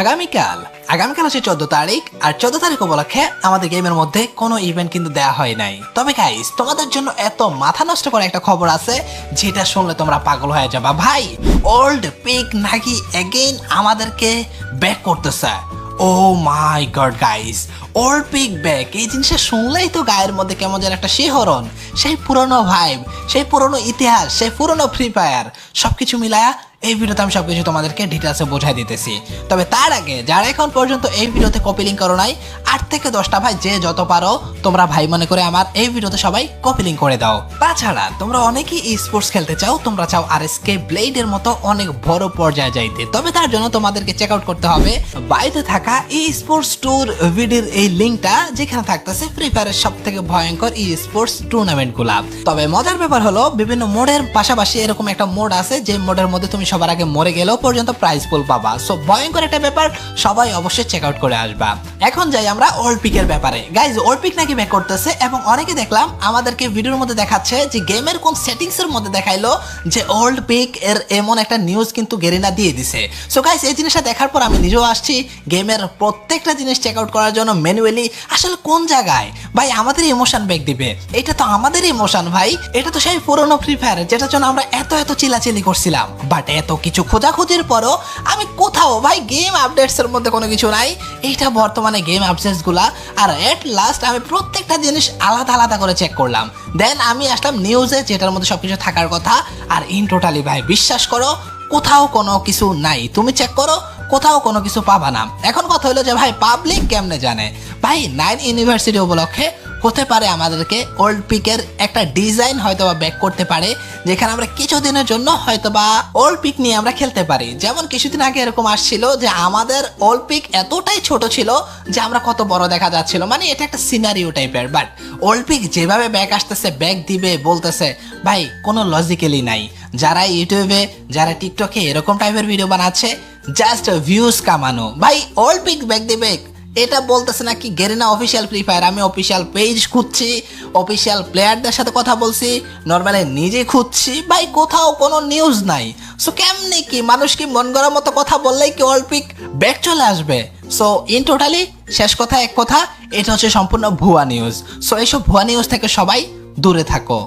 আগামীকাল হচ্ছে 14 তারিখ, আর 14 তারিখ উপলক্ষে আমাদের গেমের মধ্যে কোনো ইভেন্ট কিন্তু দেয়া হয় নাই। তবে গাইস, তোমাদের জন্য এত মাথা নষ্ট করে একটা খবর আছে যেটা শুনলে তোমরা পাগল হয়ে যাবা। ভাই, ওল্ড পিক নাকি এগেইন আমাদেরকে ব্যাক করতেছে। Oh my god guys, old pic back, এই জিনিসটা শুনলেই তো গায়ের মধ্যে কেমন যেন একটা শিহরণ, সেই পুরনো ভাইব, সেই পুরনো ইতিহাস, সেই পুরনো ফ্রি ফায়ার সবকিছু মিলায়া এই ভিডিওতে আমি সবকিছু তোমাদেরকে ডিটেলসে বোঝাই দিতেছি। তবে তার আগে যারা এখন পর্যন্ত এই ভিডিওতে কপি লিঙ্ক করো নাই, 8 থেকে 10টা ভাই যে যত পারো তোমরা ভাই মনে করে আমার এই ভিডিওতে সবাই কপি লিঙ্ক করে দাও। তাছাড়া তোমরা অনেকেই ই স্পোর্টস খেলতে চাও, তোমরা চাও আরএসকে ব্লেডের মতো অনেক বড় পর্যায়ে যাইতে। তবে তার জন্য তোমাদেরকে চেক আউট করতে হবে বাইরে থাকা ই স্পোর্টস ট্যুর ভিডিওর এই লিঙ্কটা, যেখানে থাকতেছে ফ্রি ফায়ারের সব থেকে ভয়ঙ্কর ই স্পোর্টস টুর্নামেন্ট গুলা। তবে মজার ব্যাপার হলো, বিভিন্ন মোডের পাশাপাশি এরকম একটা মোড আছে যে মোডের মধ্যে তুমি সবার আগে মরে গেলেও পর্যন্ত প্রাইজ পুল পাবা। সো ভয়ঙ্কর একটা ব্যাপার, সবাই অবশ্যই চেক আউট করে আসবা। এখন যাই আমরা ওল্ড পিকের ব্যাপারে। গাইজ, ওল্ড পিক নাকি ব্যাক করতেছে, এবং অনেকে দেখলাম আমাদেরকে ভিডিওর মধ্যে দেখাচ্ছে যে গেমের কোন সেটিংস এর মধ্যে দেখাইলো যে ওল্ড পিক এর এমন একটা নিউজ কিন্তু গেরিনা দিয়ে দিছে। সো গাইজ, এই জিনিসটা দেখার পর আমি নিজেও আসছি গেমের প্রত্যেকটা জিনিস চেক আউট করার জন্য ম্যানুয়ালি। আসলে কোন জায়গায় ভাই আমাদের ইমোশন ব্যাক দিবে? এটা তো আমাদের ইমোশন ভাই, এটা তো সেই পুরনো ফ্রি ফায়ার যেটার জন্য আমরা এত চিল্লাচিল্লি করছিলাম। বাট এত কিছু খোঁজাখুঁজির পরও আমি কোথাও ভাই গেম আপডেটস এর মধ্যে কোনো কিছু নাই। এইটা বর্তমানে গেম আপডেটস গুলা, আর এট লাস্ট আমি প্রত্যেকটা জিনিস আলাদা আলাদা করে চেক করলাম। দেন আমি আসলাম নিউজে, যেটার মধ্যে সবকিছু থাকার কথা। আর ইন টোটালি ভাই বিশ্বাস করো, কোথাও কোনো কিছু নাই। তুমি চেক করো, কোথাও কোনো কিছু পাবা না। এখন কথা হলো যে ভাই পাবলিক কেমনে জানে? ভাই 9 ইউনিভার্সিটি উপলক্ষে হতে পারে আমাদেরকে ওল্ড পিকের একটা ডিজাইন হয়তোবা ব্যাক করতে পারে, যেখানে আমরা কিছুদিনের জন্য হয়তোবা ওল্ড পিক নিয়ে আমরা খেলতে পারি। যেমন কিছুদিন আগে এরকম আসছিল যে আমাদের ওল্ড পিক এতটাই ছোট ছিল যে আমরা কত বড় দেখা যাচ্ছিল, মানে এটা একটা সিনারিও টাইপের। বাট ওল্ড পিক যেভাবে ব্যাক আসতেছে, ব্যাক দিবে বলতেছে, ভাই কোনো লজিক্যালি নাই। যারা ইউটিউবে, যারা টিকটকে এরকম টাইপের ভিডিও বানাচ্ছে জাস্ট ভিউজ কামানো, ভাই ওল্ড পিক ব্যাক দিবে এটা বলতেছে নাকি গেরিনা অফিসিয়াল ফ্রি ফায়ার। আমি অফিসিয়াল পেজ খুঁজছি, অফিসিয়াল প্লেয়ারদের সাথে কথা বলছি, নর্মালি নিজে খুঁজছি, ভাই কোথাও কোনো নিউজ নাই। সো কেমনি কি মানুষ কি মন গড়ার মতো কথা বললেই কি ওল্ড পিক ব্যাক চলে আসবে? সো ইন টোটালি শেষ কথা এক কথা, এটা হচ্ছে সম্পূর্ণ ভুয়া নিউজ। সো এইসব ভুয়া নিউজ থেকে সবাই দূরে থাকো।